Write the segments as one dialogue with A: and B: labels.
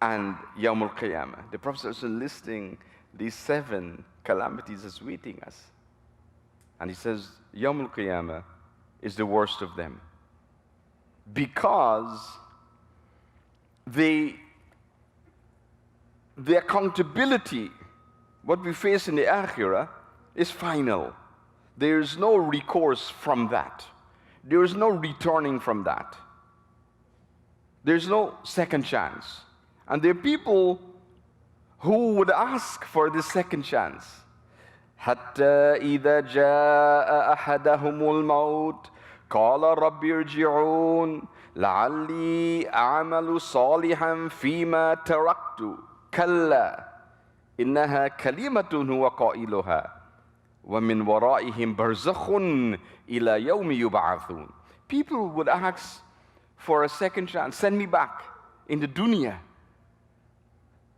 A: and Yawm al-Qiyamah. The Prophet is listing these 7 calamities as waiting us. And he says, Yawm al-Qiyamah is the worst of them. Because the accountability, what we face in the Akhirah, is final. There is no recourse from that. There is no returning from that. There is no second chance. And there are people who would ask for this second chance. حتى إذا جاء أحدهم الموت قال رب ارجعون لعلي أعمل صالحا فيما تركت كلا إنها كلمة هو قائلها ومن ورائهم برزخ إلى يوم يبعثون. People would ask for a second chance. Send me back in the dunya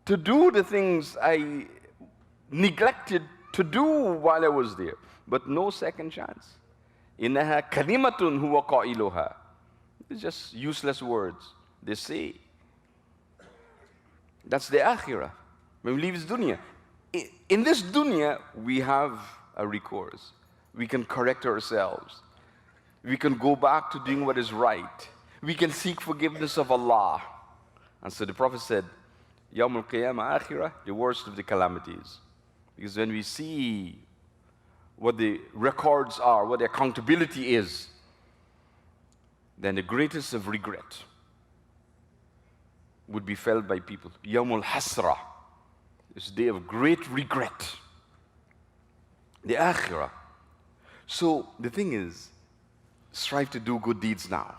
A: to do the things I neglected to do while I was there. But no second chance. إنها كلمة هو قائلها. It's just useless words they say. That's the akhirah. When we leave this dunya. In this dunya, we have a recourse. We can correct ourselves. We can go back to doing what is right. We can seek forgiveness of Allah. And so the Prophet said, Yawm al-Qiyamah akhirah, the worst of the calamities. Because when we see what the records are, what the accountability is, then the greatest of regret would be felt by people. Yawm al-Hasra, this day of great regret. The Akhirah. So the thing is, strive to do good deeds now.